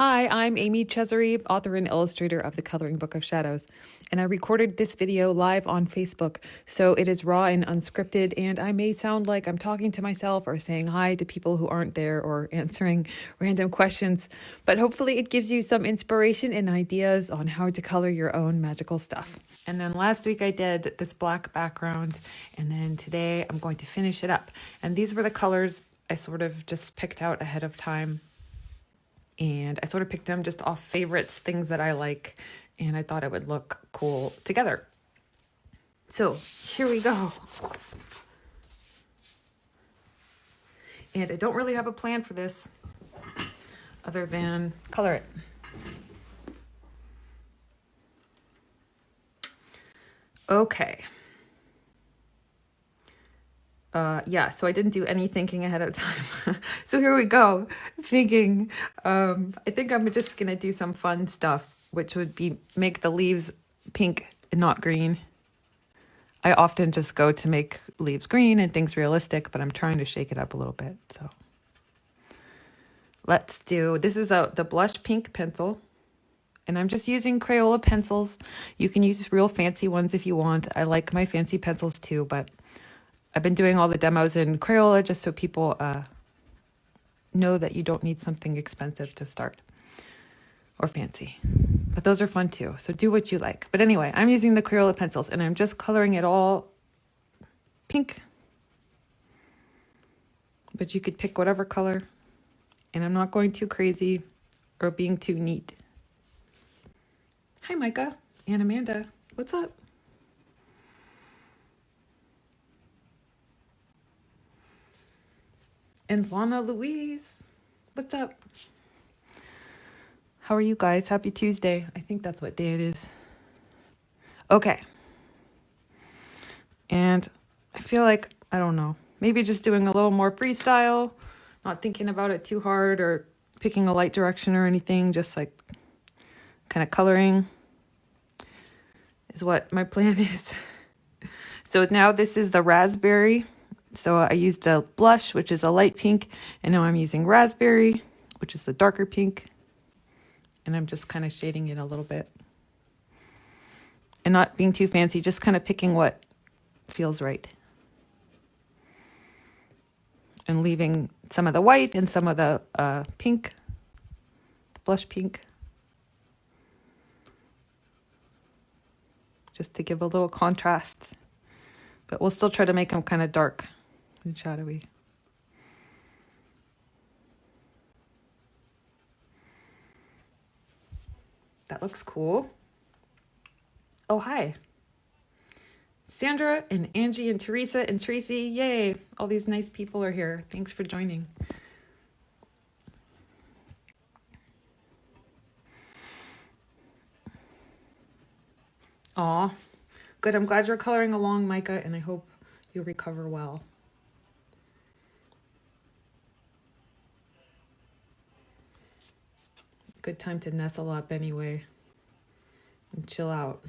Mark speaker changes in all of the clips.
Speaker 1: Hi, I'm Amy Chesery, author and illustrator of The Coloring Book of Shadows, and I recorded this video live on Facebook, so it is raw and unscripted, and I may sound like I'm talking to myself or saying hi to people who aren't there or answering random questions, but hopefully it gives you some inspiration and ideas on how to color your own magical stuff. And then last week I did this black background, and then today I'm going to finish it up. And these were the colors I sort of just picked out ahead of time. And I sort of picked them just off favorites, things that I like, and I thought it would look cool together. So here we go. And I don't really have a plan for this other than color it. Okay. Yeah, so I didn't do any thinking ahead of time. So here we go. Thinking, I think I'm just gonna do some fun stuff, which would be make the leaves pink and not green. I often just go to make leaves green and things realistic, but I'm trying to shake it up a little bit. So let's do, this is the blush pink pencil, and I'm just using Crayola pencils. You can use real fancy ones if you want. I like my fancy pencils too, but I've been doing all the demos in Crayola just so people know that you don't need something expensive to start or fancy. But those are fun too, so do what you like. But anyway, I'm using the Crayola pencils and I'm just coloring it all pink. But you could pick whatever color, and I'm not going too crazy or being too neat. Hi, Micah and Amanda. What's up? And Lana Louise, what's up? How are you guys? Happy Tuesday. I think that's what day it is. Okay. And I feel like, I don't know, maybe just doing a little more freestyle, not thinking about it too hard or picking a light direction or anything, just like kind of coloring is what my plan is. So now this is the raspberry. So I used the blush, which is a light pink, and now I'm using raspberry, which is the darker pink. And I'm just kind of shading it a little bit. And not being too fancy, just kind of picking what feels right. And leaving some of the white and some of the pink, the blush pink. Just to give a little contrast. But we'll still try to make them kind of dark and shadowy. That looks cool. Oh, hi. Sandra and Angie and Teresa and Tracy. Yay. All these nice people are here. Thanks for joining. Aw. Good. I'm glad you're coloring along, Micah, and I hope you'll recover well. Good time to nestle up anyway and chill out.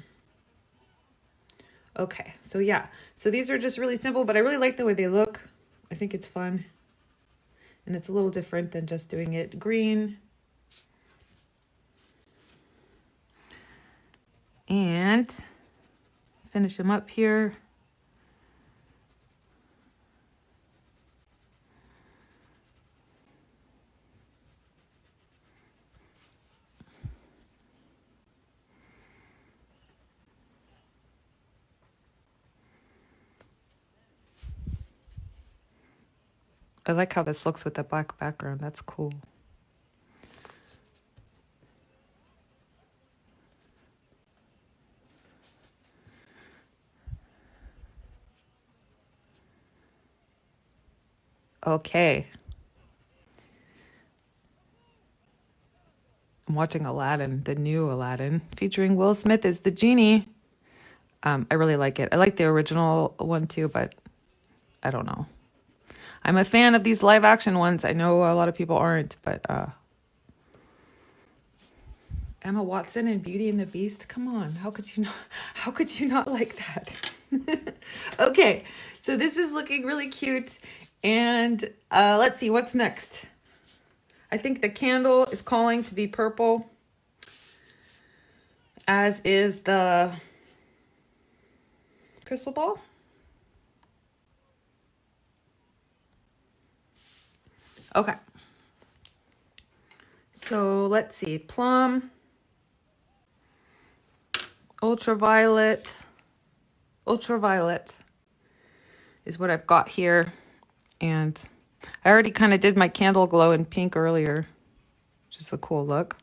Speaker 1: Okay, so yeah, so these are just really simple, but I really like the way they look. I think it's fun, and it's a little different than just doing it green. And finish them up here. I like how this looks with the black background. That's cool. Okay. I'm watching Aladdin, the new Aladdin, featuring Will Smith as the genie. I really like it. I like the original one too, but I don't know. I'm a fan of these live action ones. I know a lot of people aren't, but Emma Watson and Beauty and the Beast. Come on, how could you not like that? Okay, so this is looking really cute, and let's see what's next. I think the candle is calling to be purple, as is the crystal ball. Okay. So let's see. Plum, ultraviolet is what I've got here. And I already kind of did my candle glow in pink earlier. Just a cool look.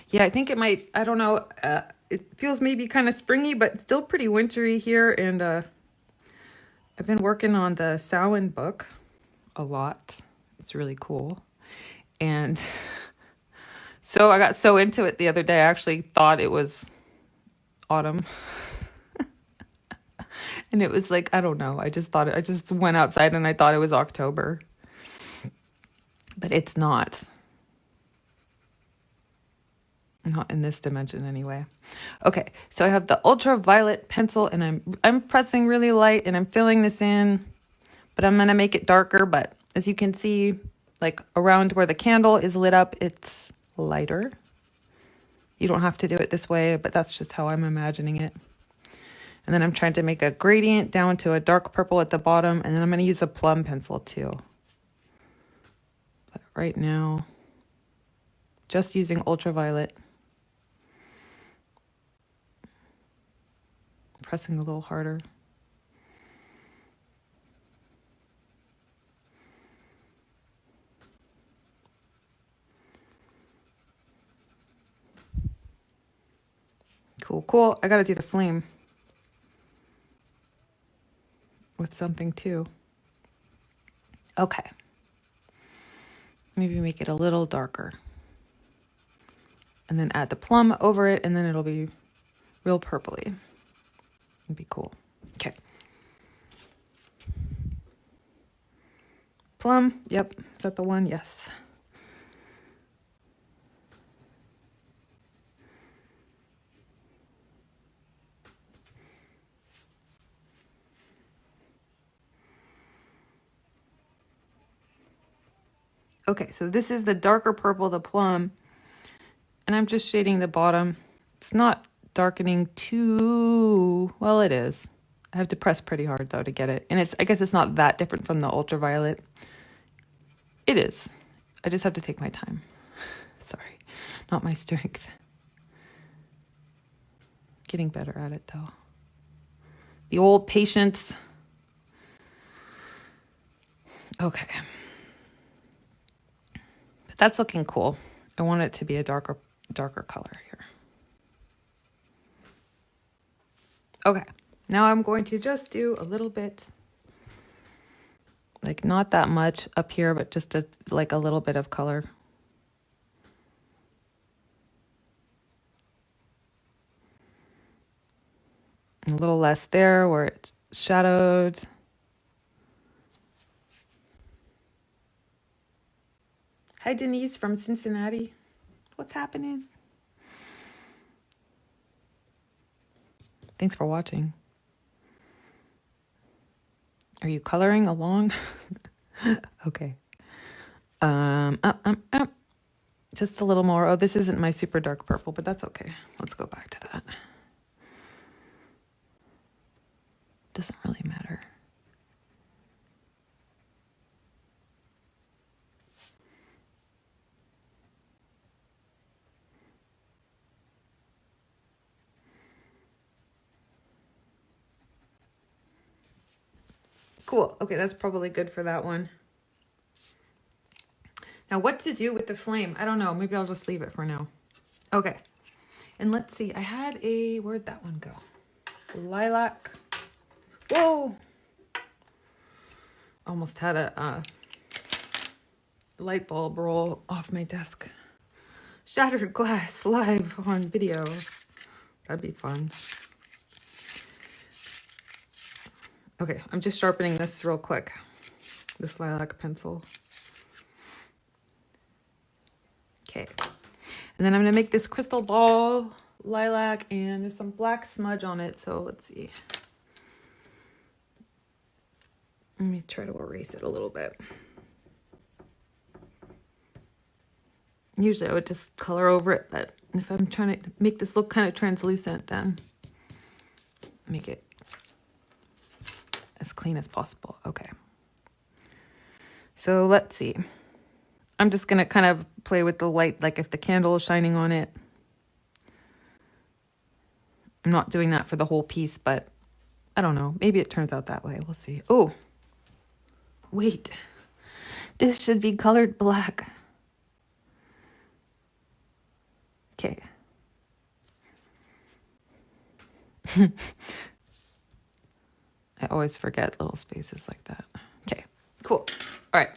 Speaker 1: Yeah, I think it might, I don't know, it feels maybe kind of springy, but still pretty wintry here. And I've been working on the Samhain book a lot. It's really cool. And so I got so into it the other day, I actually thought it was autumn. And it was like, I don't know, I just went outside and I thought it was October. But it's not. Not in this dimension anyway. Okay, so I have the ultraviolet pencil and I'm pressing really light and I'm filling this in, but I'm gonna make it darker. But as you can see, like around where the candle is lit up, it's lighter. You don't have to do it this way, but that's just how I'm imagining it. And then I'm trying to make a gradient down to a dark purple at the bottom, and then I'm gonna use a plum pencil too. But right now, just using ultraviolet. Pressing a little harder. Cool, cool. I gotta do the flame with something too. Okay. Maybe make it a little darker. And then add the plum over it, and then it'll be real purpley. It'd be cool. Okay. Plum. Yep. Is that the one? Yes. Okay, so this is the darker purple, the plum. And I'm just shading the bottom. It's not darkening too well. It is. I have to press pretty hard though to get it, and I guess it's not that different from the ultraviolet. It is. I just have to take my time. Sorry, not my strength. Getting better at it though. The old patience. Okay, but that's looking cool. I want it to be a darker color here. Okay, now I'm going to just do a little bit, like not that much up here, but just like a little bit of color. And a little less there where it's shadowed. Hi, Denise from Cincinnati. What's happening? Thanks for watching. Are you coloring along? Okay. Just a little more. Oh, this isn't my super dark purple, but that's okay. Let's go back to that. Doesn't really matter. Cool. Okay, that's probably good for that one. Now, what to do with the flame? I don't know. Maybe I'll just leave it for now. Okay. And let's see. I had where'd that one go? Lilac. Whoa. Almost had a light bulb roll off my desk. Shattered glass live on video. That'd be fun. Okay, I'm just sharpening this real quick. This lilac pencil. Okay. And then I'm going to make this crystal ball lilac, and there's some black smudge on it, so let's see. Let me try to erase it a little bit. Usually I would just color over it, but if I'm trying to make this look kind of translucent, then make it as clean as possible. Okay. So let's see. I'm just going to kind of play with the light, like if the candle is shining on it. I'm not doing that for the whole piece, but I don't know. Maybe it turns out that way. We'll see. Oh, wait. This should be colored black. Okay. I always forget little spaces like that. Okay, cool. All right.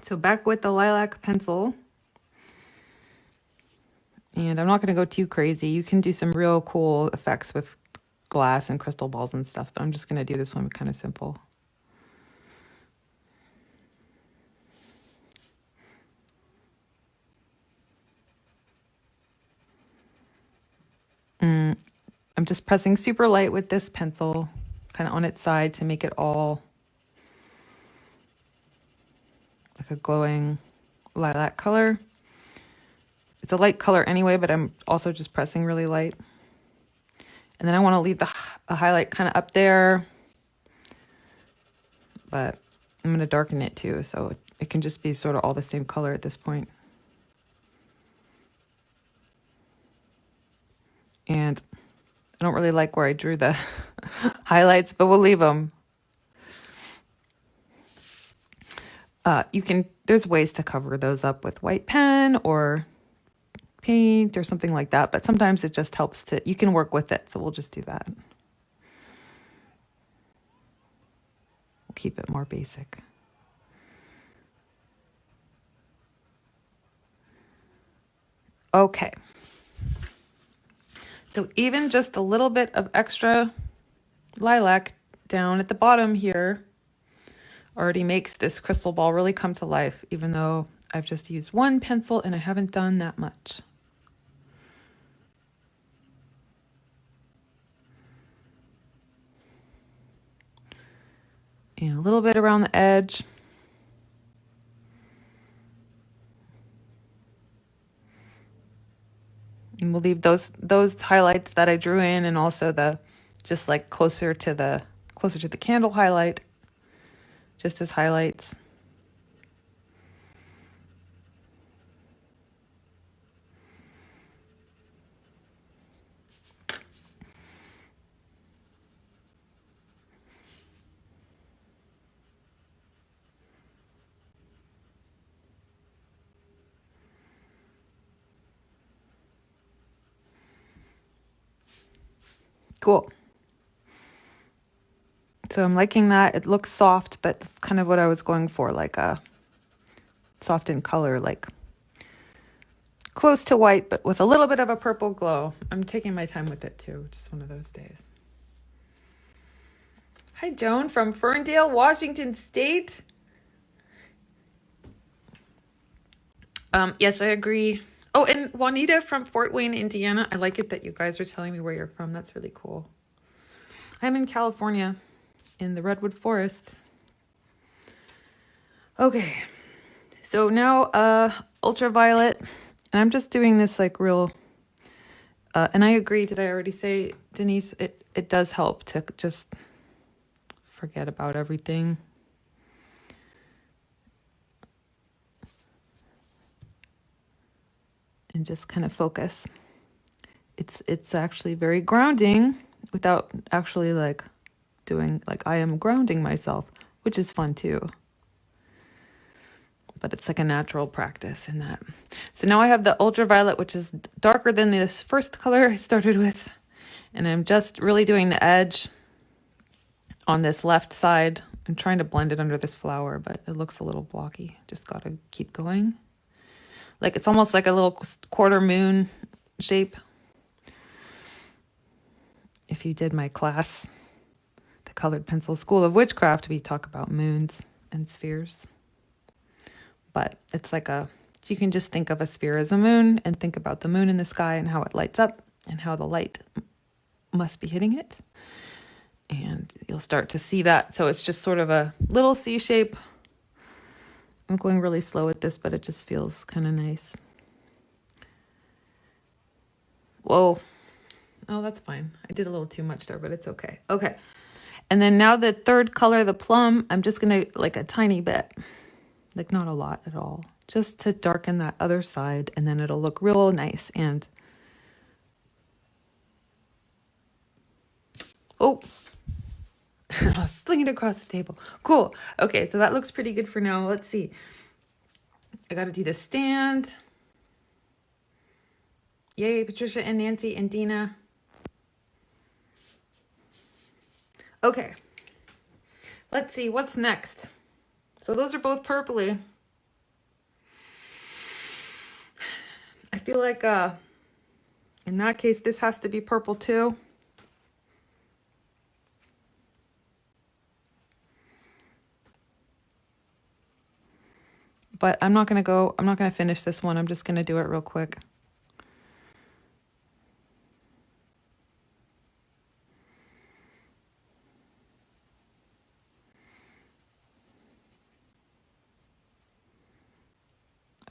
Speaker 1: So back with the lilac pencil. And I'm not going to go too crazy. You can do some real cool effects with glass and crystal balls and stuff, but I'm just going to do this one kind of simple. I'm just pressing super light with this pencil, kind of on its side to make it all like a glowing lilac color. It's a light color anyway, but I'm also just pressing really light. And then I want to leave a highlight kind of up there, but I'm going to darken it too, so it can just be sort of all the same color at this point. And I don't really like where I drew the highlights, but we'll leave them. There's ways to cover those up with white pen or paint or something like that, but sometimes it just helps you can work with it, so we'll just do that. We'll keep it more basic. Okay. So even just a little bit of extra lilac down at the bottom here already makes this crystal ball really come to life, even though I've just used one pencil and I haven't done that much. And a little bit around the edge. And we'll leave those highlights that I drew in, and also the just like closer to the candle highlight, just as highlights. Cool. So I'm liking that. It looks soft, but that's kind of what I was going for, like a soft in color, like close to white, but with a little bit of a purple glow. I'm taking my time with it too. Just one of those days. Hi, Joan from Ferndale, Washington State. Yes, I agree. Oh, and Juanita from Fort Wayne, Indiana. I like it that you guys are telling me where you're from. That's really cool. I'm in California, in the Redwood Forest. Okay, so now ultraviolet, and I'm just doing this like real, and I agree, did I already say, Denise, it does help to just forget about everything. And just kind of focus. It's actually very grounding without actually like doing, like I am grounding myself, which is fun too. But it's like a natural practice in that. So now I have the ultraviolet, which is darker than this first color I started with. And I'm just really doing the edge on this left side. I'm trying to blend it under this flower, but it looks a little blocky. Just got to keep going. Like it's almost like a little quarter moon shape. If you did my class, the Colored Pencil School of Witchcraft, we talk about moons and spheres. But it's like a So you can just think of a sphere as a moon and think about the moon in the sky and how it lights up and how the light must be hitting it. And you'll start to see that. So it's just sort of a little C shape. I'm going really slow with this, but it just feels kind of nice. Whoa. Oh, that's fine. I did a little too much there, but it's okay. Okay. And then now the third color, the plum, I'm just going to like a tiny bit, like not a lot at all, just to darken that other side, and then it'll look real nice. And oh, I'll fling it across the table. Cool. Okay, so that looks pretty good for now. Let's see. I got to do the stand. Yay, Patricia and Nancy and Dina. Okay, let's see what's next. So those are both purpley. I feel like in that case, this has to be purple too. But I'm not going to finish this one. I'm just going to do it real quick.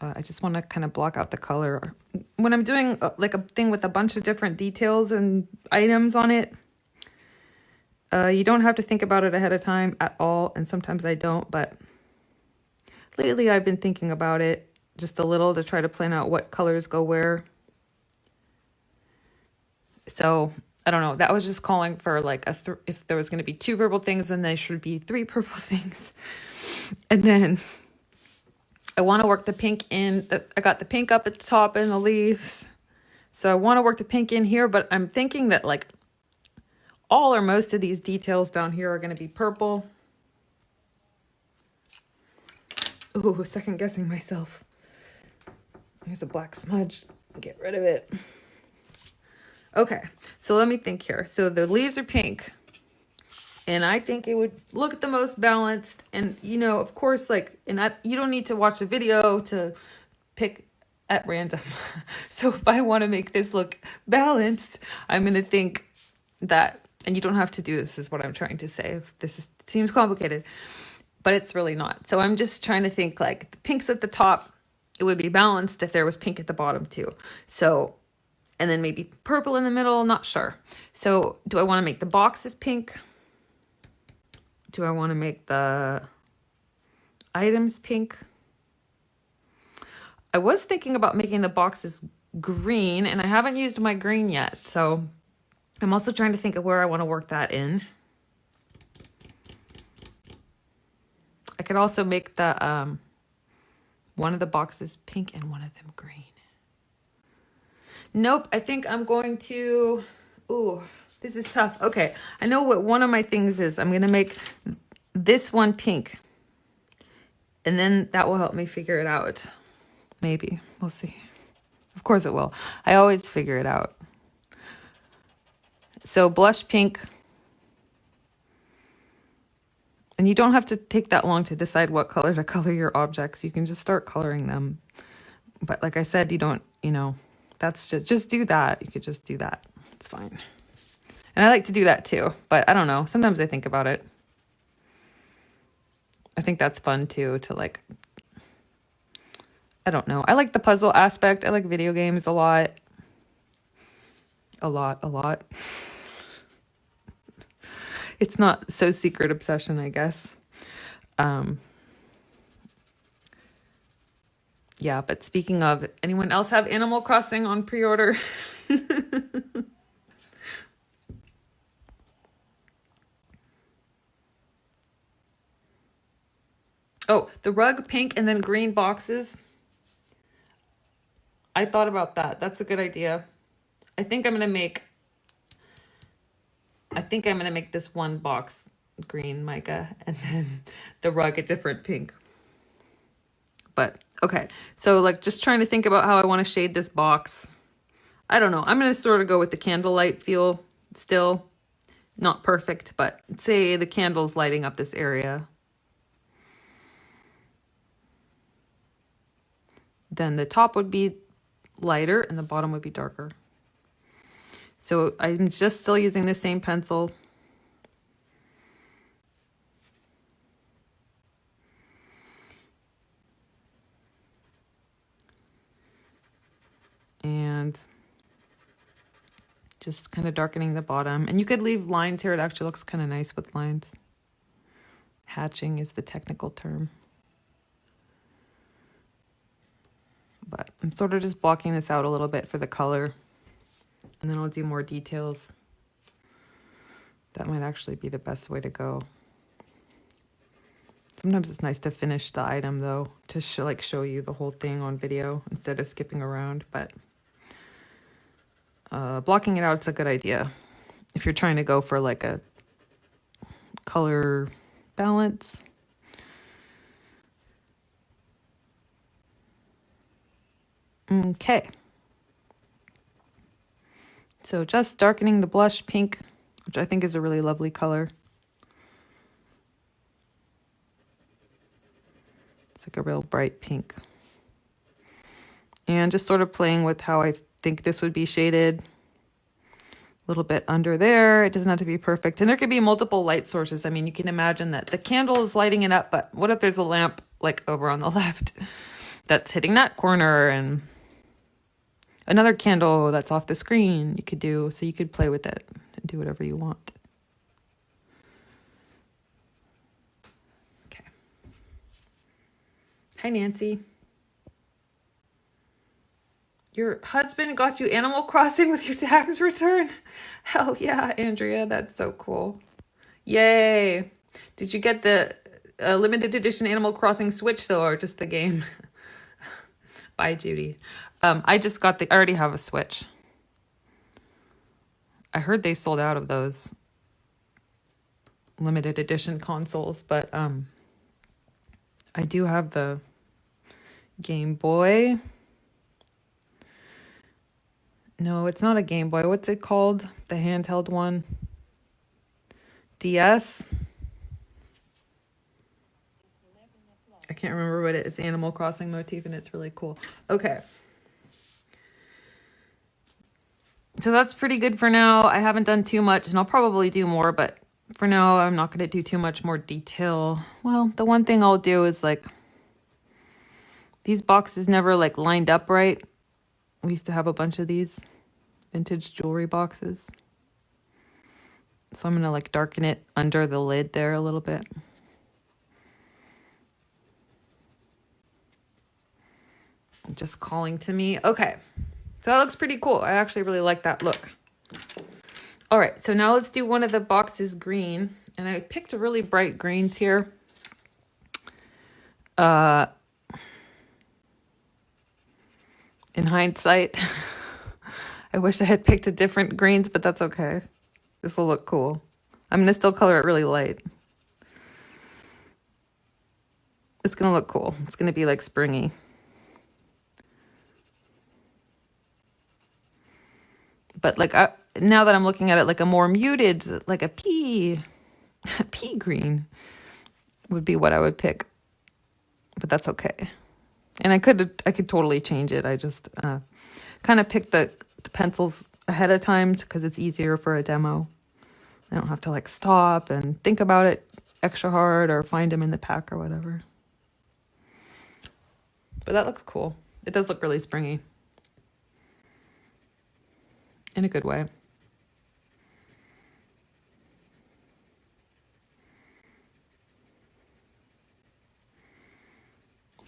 Speaker 1: I just want to kind of block out the color. When I'm doing like a thing with a bunch of different details and items on it, you don't have to think about it ahead of time at all. And sometimes I don't, but lately I've been thinking about it just a little to try to plan out what colors go where. So I don't know. That was just calling for like if there was going to be 2 purple things, then there should be 3 purple things. And then I want to work the pink in. I got the pink up at the top in the leaves. So I want to work the pink in here, but I'm thinking that like all or most of these details down here are going to be purple. Ooh, second guessing myself. Here's a black smudge. Get rid of it. Okay, so let me think here. So the leaves are pink. And I think it would look the most balanced. And, you know, of course, like, you don't need to watch a video to pick at random. So if I want to make this look balanced, I'm going to think that, and you don't have to do this, is what I'm trying to say. If seems complicated, but it's really not. So I'm just trying to think like the pinks at the top, it would be balanced if there was pink at the bottom too. So, and then maybe purple in the middle, not sure. So do I want to make the boxes pink? Do I want to make the items pink? I was thinking about making the boxes green, and I haven't used my green yet. So I'm also trying to think of where I want to work that in. I could also make the one of the boxes pink and one of them green. Nope, I think I'm going to... Ooh, this is tough. Okay, I know what one of my things is. I'm going to make this one pink. And then that will help me figure it out. Maybe. We'll see. Of course it will. I always figure it out. So blush pink. And you don't have to take that long to decide what color to color your objects. You can just start coloring them. But like I said, you don't, you know, that's just do that. You could just do that. It's fine. And I like to do that too, but I don't know. Sometimes I think about it. I think that's fun too, to like, I don't know. I like the puzzle aspect. I like video games a lot. A lot. It's not so secret obsession, I guess. Yeah, but speaking of, anyone else have Animal Crossing on pre-order? Oh, the rug pink and then green boxes. I thought about that. That's a good idea. I think I'm going to make this one box green mica and then the rug a different pink. But okay. So like just trying to think about how I want to shade this box. I don't know. I'm going to sort of go with the candlelight feel still. Not perfect, but say the candle's lighting up this area. then the top would be lighter and the bottom would be darker. So I'm just still using the same pencil. And just kind of darkening the bottom. And you could leave lines here. It actually looks kind of nice with lines. Hatching is the technical term. But I'm sort of just blocking this out a little bit for the color. And then I'll do more details. That might actually be the best way to go. Sometimes it's nice to finish the item though, to show you the whole thing on video instead of skipping around. But blocking it out is a good idea if you're trying to go for like a color balance. Okay. So just darkening the blush pink, which I think is a really lovely color. It's like a real bright pink. And just sort of playing with how I think this would be shaded. A little bit under there. It doesn't have to be perfect. And there could be multiple light sources. I mean, you can imagine that the candle is lighting it up, but what if there's a lamp like over on the left that's hitting that corner, and another candle that's off the screen you could do, so you could play with it and do whatever you want. Okay. Hi, Nancy. Your husband got you Animal Crossing with your tax return? Hell yeah, Andrea, that's so cool. Yay. Did you get the limited edition Animal Crossing Switch though, or just the game? Bye, Judy. I just got I already have a Switch. I heard they sold out of those limited edition consoles, but I do have the Game Boy. No, it's not a Game Boy. What's it called? The handheld one? DS? I can't remember what it is. It's Animal Crossing motif and it's really cool. Okay. So that's pretty good for now. I haven't done too much and I'll probably do more, but for now I'm not going to do too much more detail. Well, the one thing I'll do is like, these boxes never like lined up right. We used to have a bunch of these vintage jewelry boxes. So I'm going to like darken it under the lid there a little bit. Just calling to me. Okay. So that looks pretty cool. I actually really like that look. All right. So now let's do one of the boxes green. And I picked really bright greens here. In hindsight, I wish I had picked a different greens, but that's okay. This will look cool. I'm going to still color it really light. It's going to look cool. It's going to be like springy. But like now that I'm looking at it, like a more muted, like a pea green would be what I would pick. But that's okay. And I could totally change it. I just kind of picked the pencils ahead of time because it's easier for a demo. I don't have to like stop and think about it extra hard or find them in the pack or whatever. But that looks cool. It does look really springy. In a good way.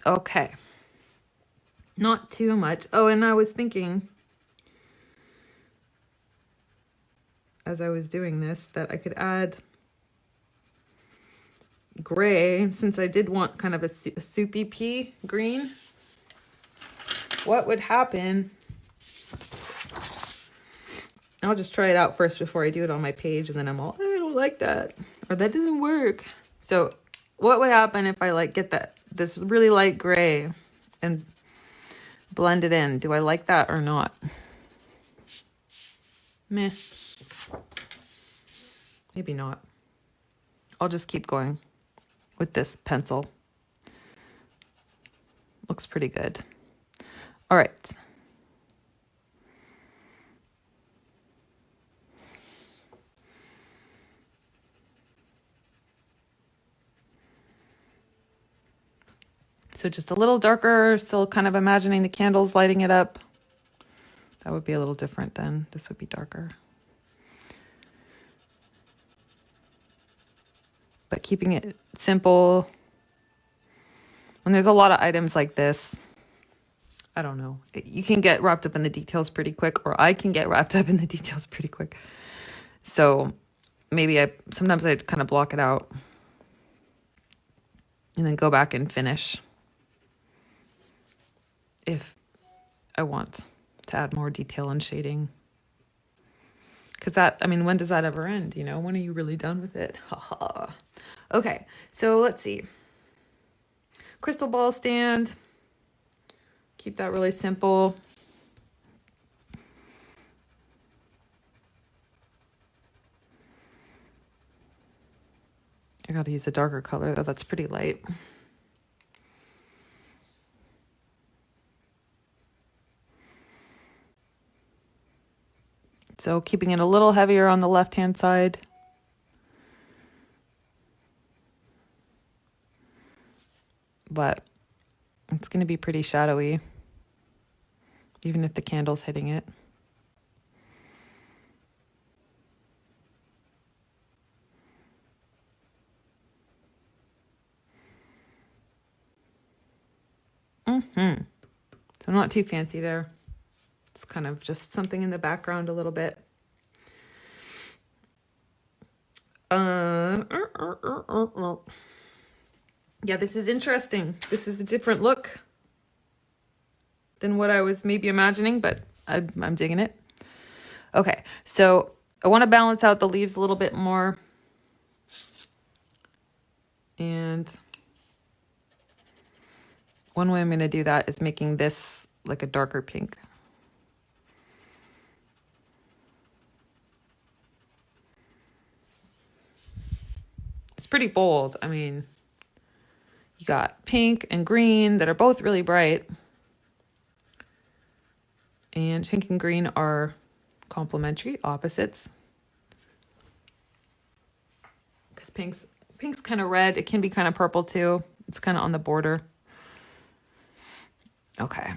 Speaker 1: Okay. Not too much. Oh, and I was thinking, as I was doing this, that I could add gray, since I did want kind of a soupy pea green. What would happen? I'll just try it out first before I do it on my page, and then I'm all, I don't like that, or that doesn't work. So what would happen if I like get this really light gray and blend it in? Do I like that or not? Meh. Maybe not. I'll just keep going with this pencil. Looks pretty good. All right. So just a little darker, still kind of imagining the candles lighting it up. That would be a little different then. This would be darker. But keeping it simple. When there's a lot of items like this, I don't know. You can get wrapped up in the details pretty quick, or I can get wrapped up in the details pretty quick. So maybe sometimes I kind of block it out and then go back and finish if I want to add more detail and shading. Because when does that ever end? You know, when are you really done with it? Haha. Okay, so let's see. Crystal ball stand. Keep that really simple. I gotta use a darker color though, that's pretty light. So keeping it a little heavier on the left-hand side. But it's going to be pretty shadowy, even if the candle's hitting it. So not too fancy there. It's kind of just something in the background a little bit. Yeah, this is interesting. This is a different look than what I was maybe imagining, but I'm digging it. Okay, so I want to balance out the leaves a little bit more. And one way I'm going to do that is making this like a darker pink. It's pretty bold. I mean, you got pink and green that are both really bright. And pink and green are complementary, opposites. Because pink's kind of red. It can be kind of purple too. It's kind of on the border. Okay.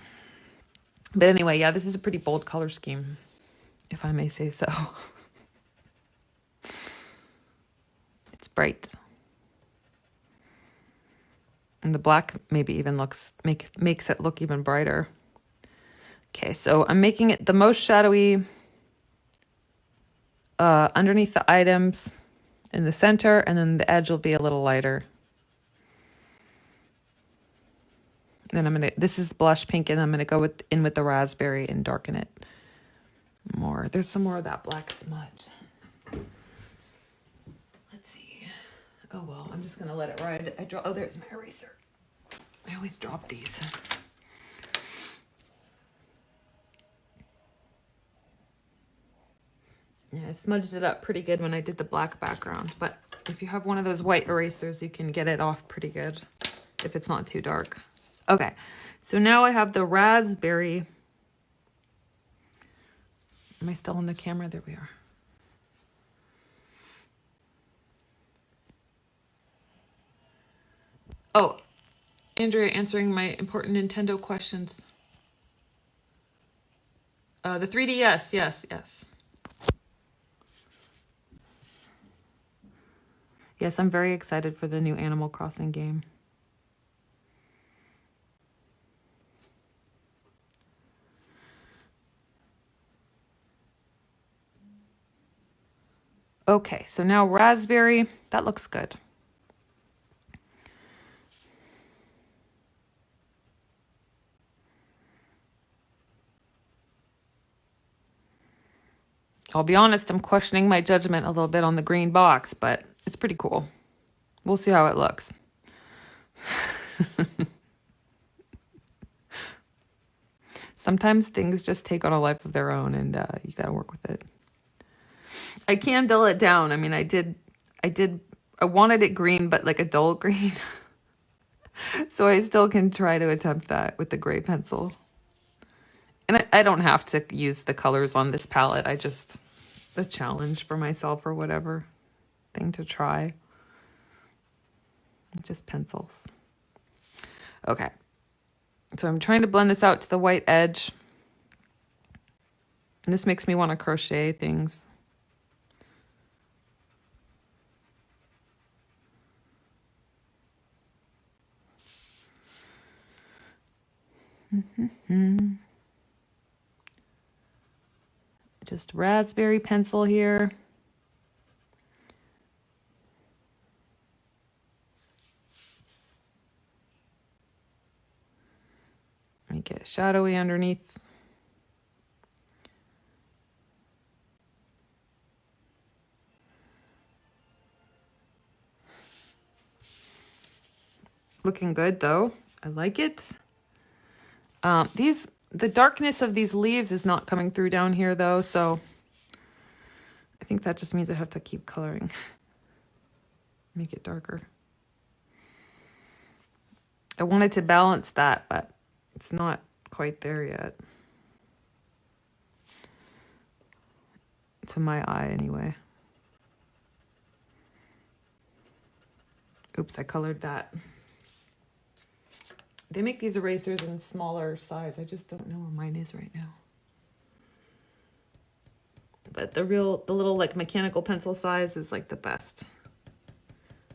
Speaker 1: But anyway, yeah, this is a pretty bold color scheme, if I may say so. It's bright. And the black maybe even makes it look even brighter. Okay, so I'm making it the most shadowy underneath the items in the center, and then the edge will be a little lighter. Then this is blush pink, and I'm gonna go in with the raspberry and darken it more. There's some more of that black smudge. Let's see. Oh well, I'm just gonna let it ride. Oh, there's my eraser. I always drop these. Yeah, I smudged it up pretty good when I did the black background, but if you have one of those white erasers, you can get it off pretty good if it's not too dark. Okay, so now I have the raspberry. Am I still on the camera? There we are. Oh, Andrea answering my important Nintendo questions. The 3DS, yes. Yes, I'm very excited for the new Animal Crossing game. Okay, so now raspberry, that looks good. I'll be honest, I'm questioning my judgment a little bit on the green box, but it's pretty cool. We'll see how it looks. Sometimes things just take on a life of their own, and you gotta work with it. I can dull it down. I mean, I wanted it green, but like a dull green. So I still can try to attempt that with the gray pencil. And I don't have to use the colors on this palette. I just, a challenge for myself or whatever thing to try. Just pencils. Okay. So I'm trying to blend this out to the white edge. And this makes me want to crochet things. Just raspberry pencil here. Make it shadowy underneath. Looking good though. I like it. The darkness of these leaves is not coming through down here though, so I think that just means I have to keep coloring. Make it darker. I wanted to balance that, but it's not quite there yet. To my eye anyway. Oops, I colored that. They make these erasers in smaller size. I just don't know where mine is right now. But the little like mechanical pencil size is like the best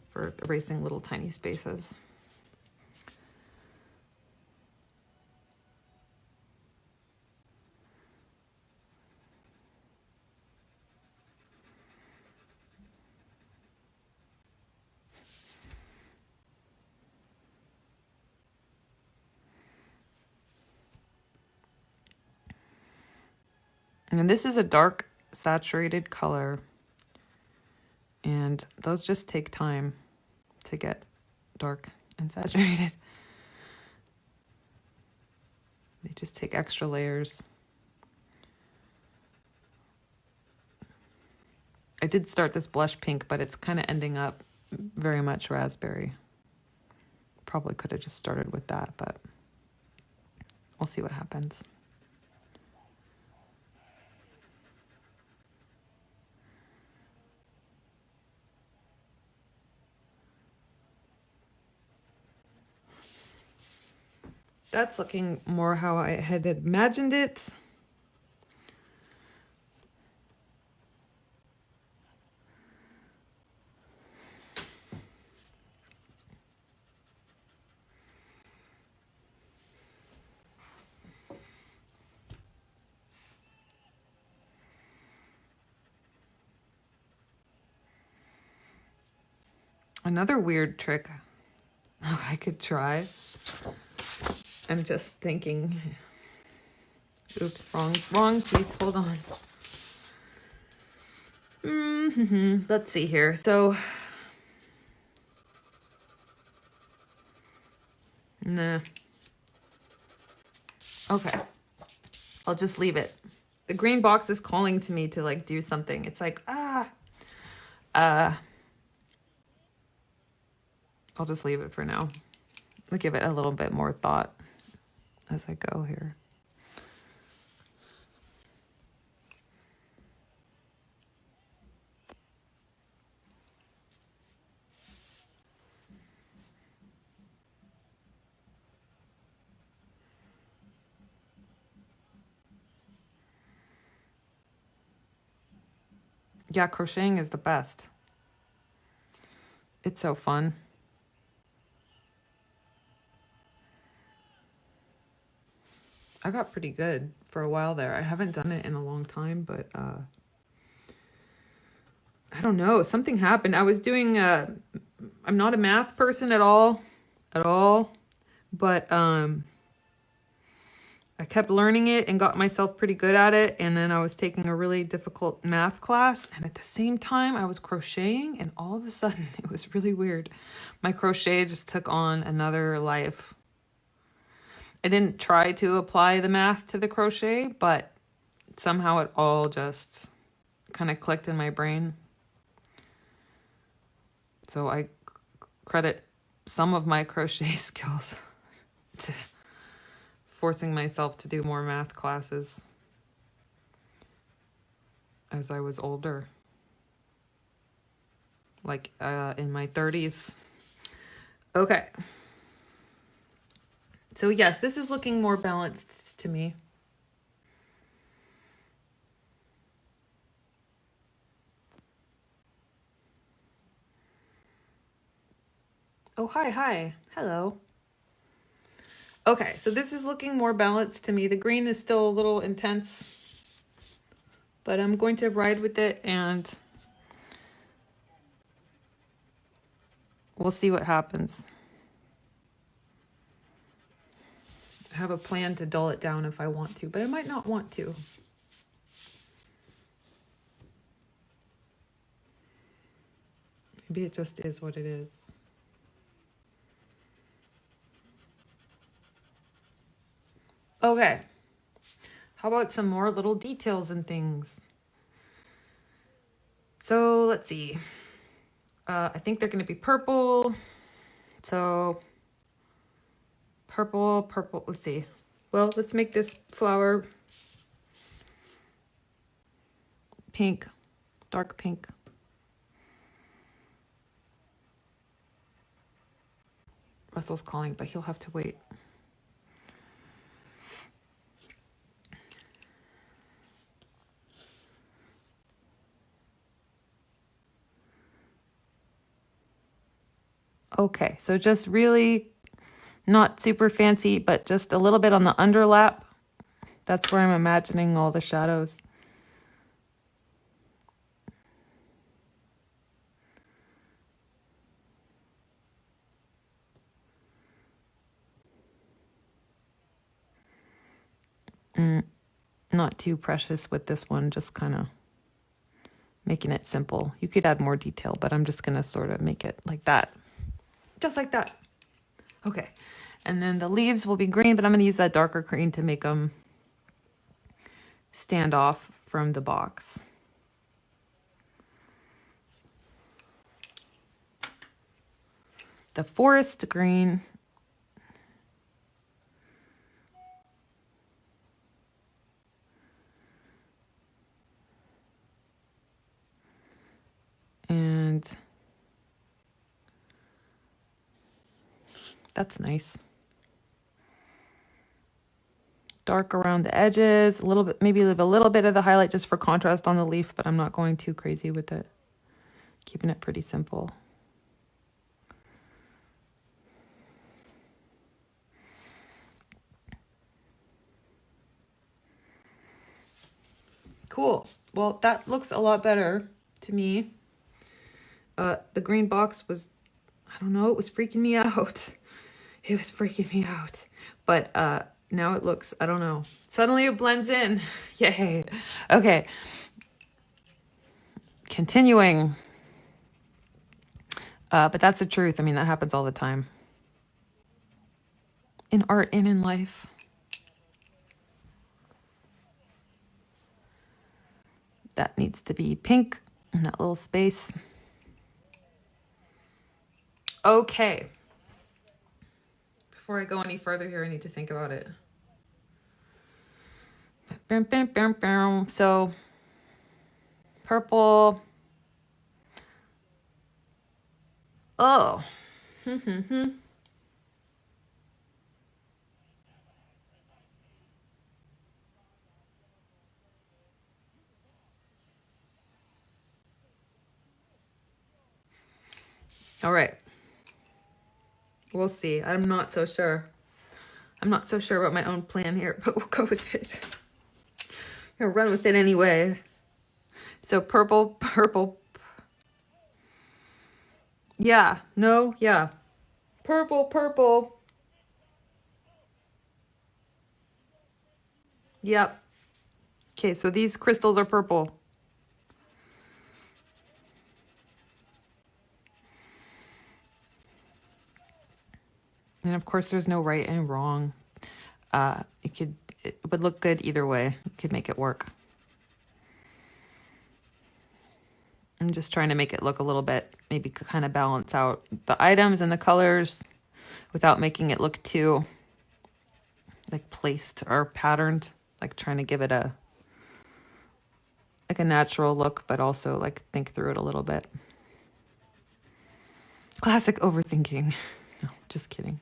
Speaker 1: for erasing little tiny spaces. And this is a dark saturated color, and those just take time to get dark and saturated. They just take extra layers. I did start this blush pink, but it's kind of ending up very much raspberry. Probably could have just started with that, but we'll see what happens. That's looking more how I had imagined it. Another weird trick I could try. I'm just thinking, oops, wrong piece, hold on. Let's see here. So, nah. Okay, I'll just leave it. The green box is calling to me to like do something. It's like, I'll just leave it for now. I'll give it a little bit more thought as I go here. Yeah, crocheting is the best. It's so fun. I got pretty good for a while there. I haven't done it in a long time, but I don't know. Something happened. I was doing, I'm not a math person at all, but I kept learning it and got myself pretty good at it. And then I was taking a really difficult math class. And at the same time, I was crocheting. And all of a sudden, it was really weird. My crochet just took on another life. I didn't try to apply the math to the crochet, but somehow it all just kind of clicked in my brain. So I credit some of my crochet skills forcing myself to do more math classes as I was older, like in my 30s. Okay. So yes, this is looking more balanced to me. Oh, hi. Hello. Okay, so this is looking more balanced to me. The green is still a little intense, but I'm going to ride with it and we'll see what happens. I have a plan to dull it down if I want to, but I might not want to. Maybe it just is what it is. Okay. How about some more little details and things? So let's see. I think they're going to be purple. So purple. Let's see. Well, let's make this flower pink, dark pink. Russell's calling, but he'll have to wait. Okay, so just really not super fancy, but just a little bit on the underlap. That's where I'm imagining all the shadows. Not too precious with this one, just kind of making it simple. You could add more detail, but I'm just going to sort of make it like that. Just like that. Okay. And then the leaves will be green, but I'm going to use that darker green to make them stand off from the box. The forest green. And that's nice. Dark around the edges, a little bit, maybe leave a little bit of the highlight just for contrast on the leaf, but I'm not going too crazy with it. Keeping it pretty simple. Cool. Well, that looks a lot better to me. The green box was, I don't know, it was freaking me out. It was freaking me out. But now it looks, I don't know. Suddenly it blends in. Yay. Okay. Continuing. But that's the truth. I mean, that happens all the time. In art and in life. That needs to be pink in that little space. Okay. Before I go any further here, I need to think about it. So, purple. Oh. All right. We'll see. I'm not so sure. I'm not so sure about my own plan here, but we'll go with it. I'm gonna run with it anyway. So purple. Yeah, no, yeah. Purple. Yep. Okay, so these crystals are purple. And of course, there's no right and wrong. It would look good either way. You could make it work. I'm just trying to make it look a little bit, maybe kind of balance out the items and the colors without making it look too like placed or patterned, like trying to give it a natural look, but also like think through it a little bit. Classic overthinking. No, just kidding.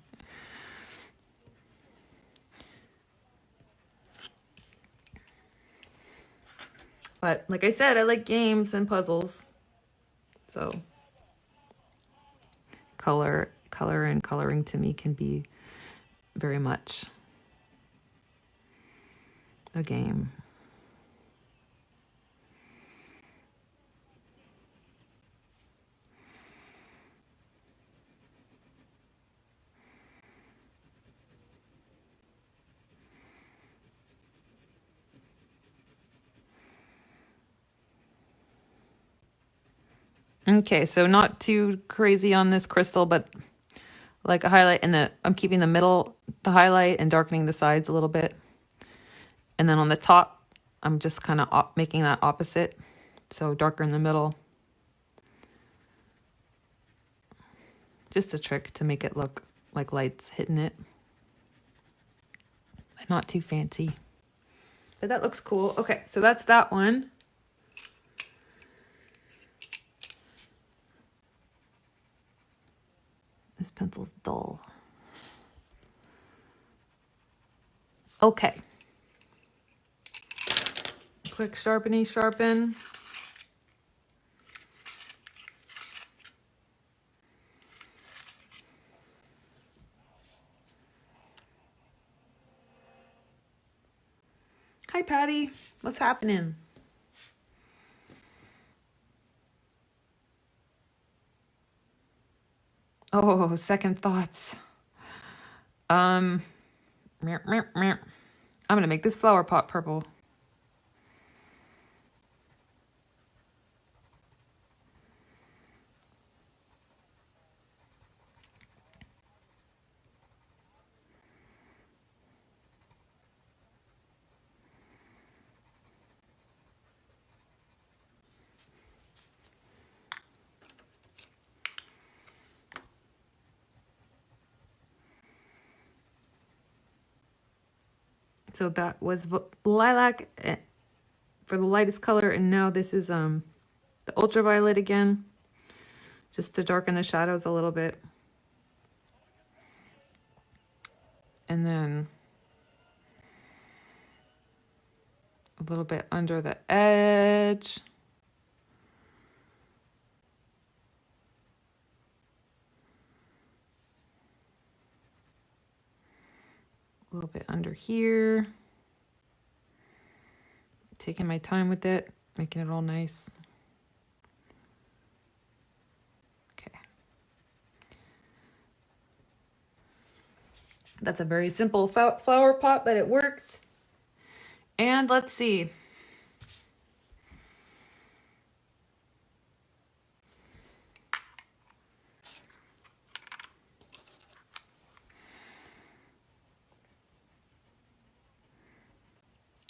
Speaker 1: But like I said, I like games and puzzles. So color and coloring to me can be very much a game. Okay, so not too crazy on this crystal, but like a highlight in the, I'm keeping the middle, the highlight, and darkening the sides a little bit. And then on the top, I'm just kind of making that opposite. So darker in the middle. Just a trick to make it look like light's hitting it. But not too fancy. But that looks cool. Okay, so that's that one. This pencil's dull. Okay. Quick sharpen. Hi, Patty. What's happening? Oh, second thoughts. I'm gonna make this flower pot purple. So that was lilac for the lightest color, and now this is the ultraviolet again, just to darken the shadows a little bit. And then a little bit under the edge. A little bit under here. Taking my time with it, making it all nice. Okay. That's a very simple flower pot, but it works. And let's see.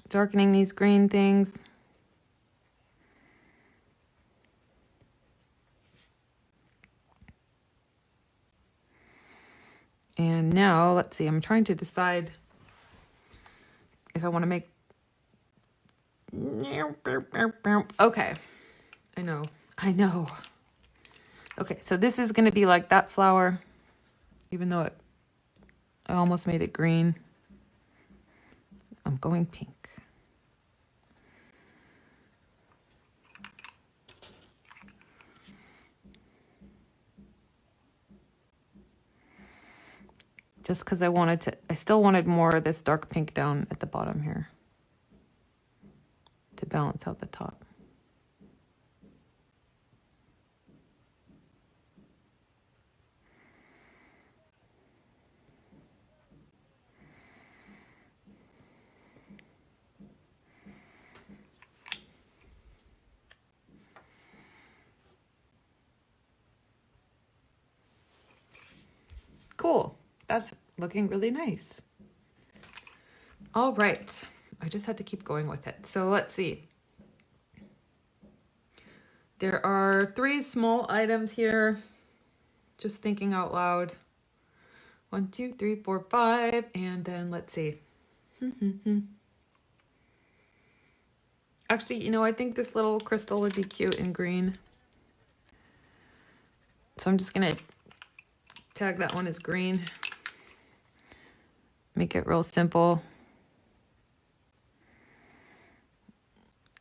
Speaker 1: Darkening these green things. And now, let's see, I'm trying to decide if I want to make... Okay, I know. Okay, so this is going to be like that flower, even though I almost made it green. I'm going pink. Just because I still wanted more of this dark pink down at the bottom here to balance out the top. Cool. That's looking really nice. All right. I just had to keep going with it. So let's see. There are 3 small items here. Just thinking out loud. 1, 2, 3, 4, 5. And then let's see. Actually, you know, I think this little crystal would be cute in green. So I'm just gonna tag that one as green. Make it real simple.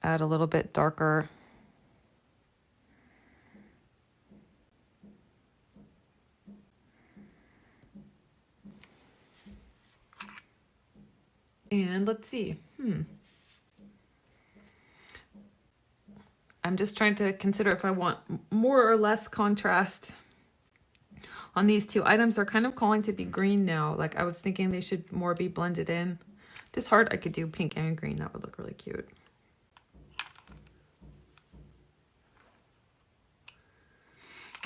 Speaker 1: Add a little bit darker. And let's see. I'm just trying to consider if I want more or less contrast on these two items. They're kind of calling to be green now. Like I was thinking they should more be blended in. This heart I could do pink and green. That would look really cute.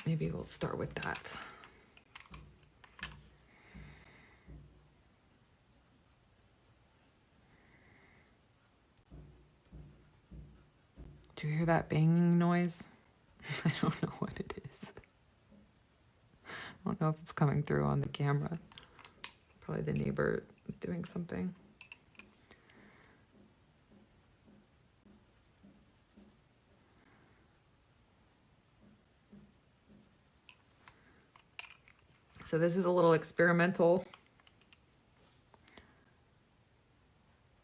Speaker 1: Maybe we'll start with that. Do you hear that banging noise? I don't know what it is. I don't know if it's coming through on the camera. Probably the neighbor is doing something. So this is a little experimental.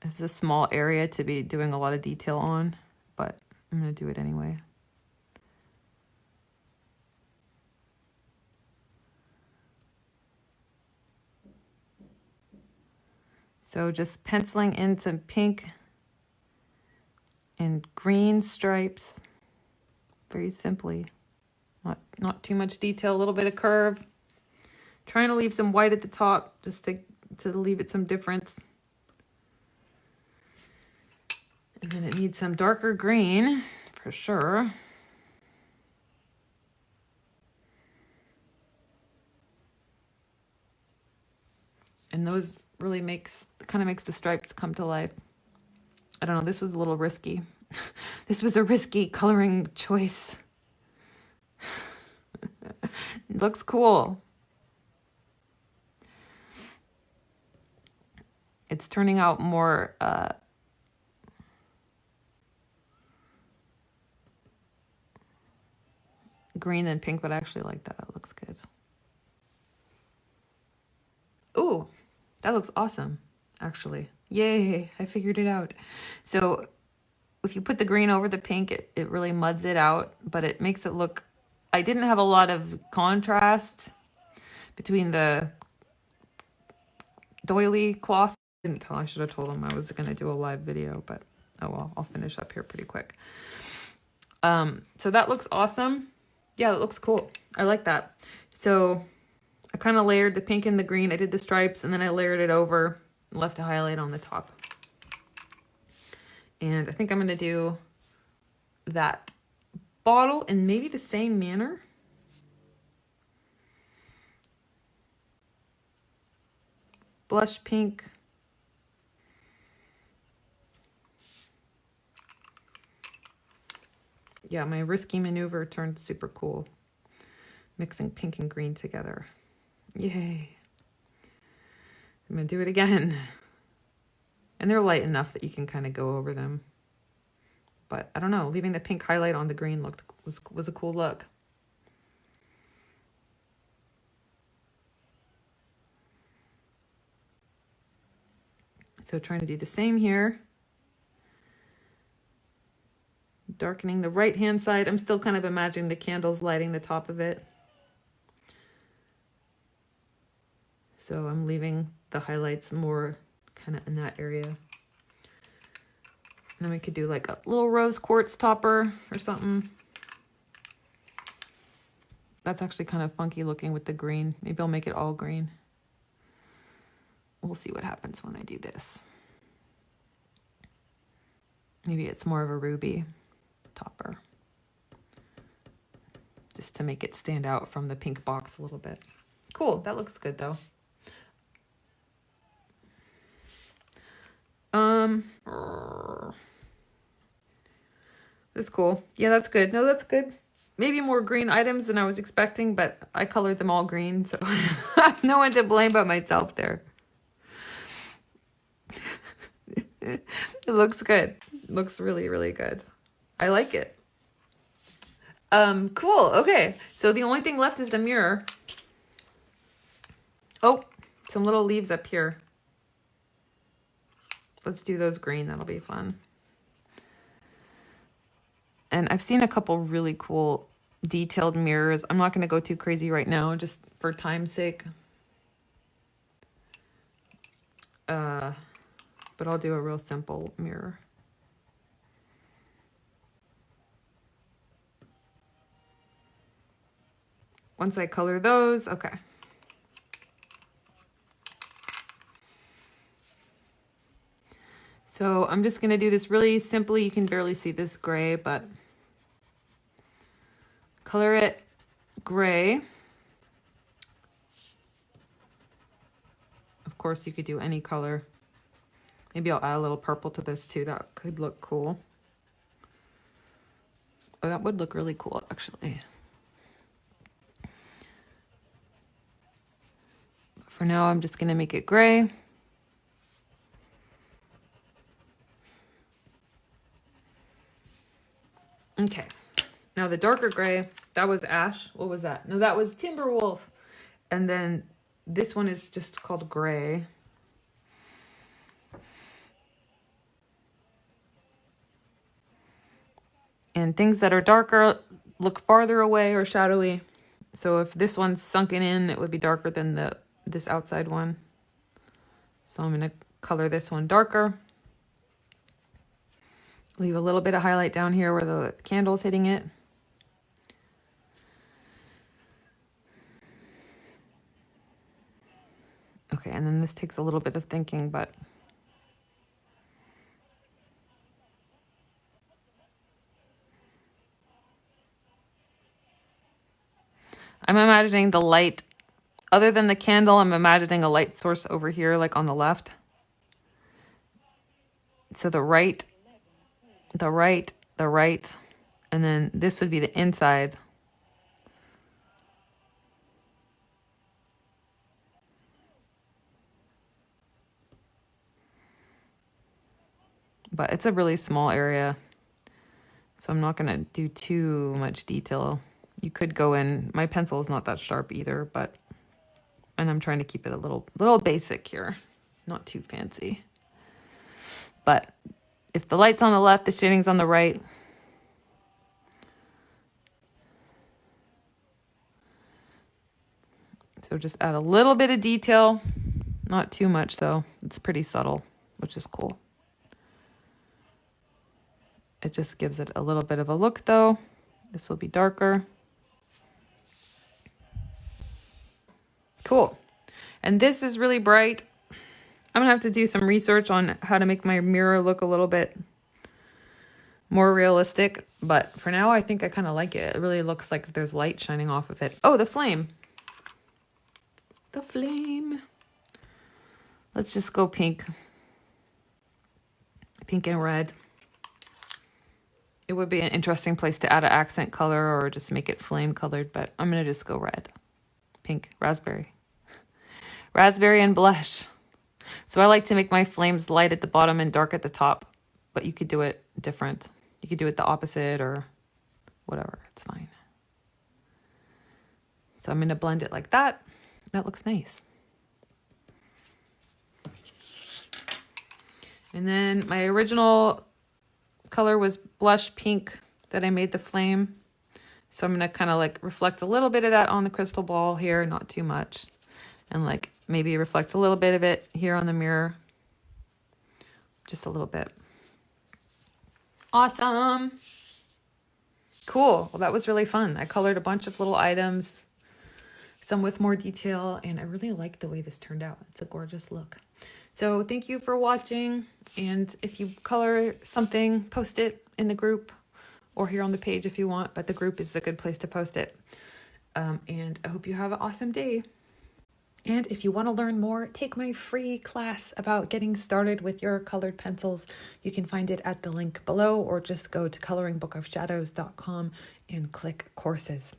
Speaker 1: It's a small area to be doing a lot of detail on, but I'm going to do it anyway. So just penciling in some pink and green stripes, very simply. Not too much detail, a little bit of curve. Trying to leave some white at the top just to leave it some difference. And then it needs some darker green for sure. And those really kind of makes the stripes come to life. I don't know, this was a little risky. This was a risky coloring choice. It looks cool. It's turning out more green than pink, but I actually like that. It looks good. Ooh, that looks awesome, actually. Yay, I figured it out. So if you put the green over the pink, it really muds it out, but it makes it look... I didn't have a lot of contrast between the doily cloth. I should have told them I was going to do a live video, but oh well, I'll finish up here pretty quick. So that looks awesome. Yeah, it looks cool. I like that. So I kind of layered the pink and the green. I did the stripes and then I layered it over and left a highlight on the top. And I think I'm going to do that bottle in maybe the same manner. Blush pink. Yeah, my risky maneuver turned super cool. Mixing pink and green together. Yay. I'm going to do it again. And they're light enough that you can kind of go over them. But I don't know, leaving the pink highlight on the green was a cool look. So trying to do the same here. Darkening the right-hand side. I'm still kind of imagining the candles lighting the top of it. So I'm leaving the highlights more kind of in that area. And then we could do like a little rose quartz topper or something. That's actually kind of funky looking with the green. Maybe I'll make it all green. We'll see what happens when I do this. Maybe it's more of a ruby topper, just to make it stand out from the pink box a little bit. Cool, that looks good though. That's cool. Yeah, that's good. No, that's good. Maybe more green items than I was expecting, but I colored them all green, so no one to blame but myself there. It looks good. It looks really, really good. I like it. Cool. Okay. So the only thing left is the mirror. Oh, some little leaves up here. Let's do those green. That'll be fun. And I've seen a couple really cool detailed mirrors. I'm not going to go too crazy right now, just for time's sake. But I'll do a real simple mirror. Once I color those, okay. So I'm just going to do this really simply. You can barely see this gray, but color it gray. Of course, you could do any color. Maybe I'll add a little purple to this too. That could look cool. Oh, that would look really cool, actually. For now, I'm just going to make it gray. Okay. Now the darker gray, that was ash. What was that? No, that was Timberwolf. And then this one is just called gray. And things that are darker look farther away or shadowy. So if this one's sunken in, it would be darker than this outside one. So I'm going to color this one darker. Leave a little bit of highlight down here where the candle's hitting it. Okay, and then this takes a little bit of thinking, but I'm imagining the light, other than the candle, I'm imagining a light source over here, like on the left. So the right, and then this would be the inside. But it's a really small area, so I'm not going to do too much detail. You could go in, my pencil is not that sharp either, and I'm trying to keep it a little basic here, not too fancy. But if the light's on the left, the shading's on the right. So just add a little bit of detail, not too much though. It's pretty subtle, which is cool. It just gives it a little bit of a look though. This will be darker. Cool. And this is really bright. I'm gonna have to do some research on how to make my mirror look a little bit more realistic, but for now I think I kind of like it. It really looks like there's light shining off of it. Oh, the flame. The flame. Let's just go pink. Pink and red. It would be an interesting place to add an accent color or just make it flame colored, but I'm gonna just go red. Pink, raspberry. Raspberry and blush. So I like to make my flames light at the bottom and dark at the top, but you could do it different. You could do it the opposite or whatever, it's fine. So I'm gonna blend it like that. That looks nice. And then my original color was blush pink that I made the flame. So I'm gonna kind of like reflect a little bit of that on the crystal ball here, not too much. And like maybe reflect a little bit of it here on the mirror. Just a little bit. Awesome. Cool. Well, that was really fun. I colored a bunch of little items, some with more detail, and I really like the way this turned out. It's a gorgeous look. So thank you for watching. And if you color something, post it in the group or here on the page if you want, but the group is a good place to post it. And I hope you have an awesome day. And if you want to learn more, take my free class about getting started with your colored pencils. You can find it at the link below or just go to coloringbookofshadows.com and click courses.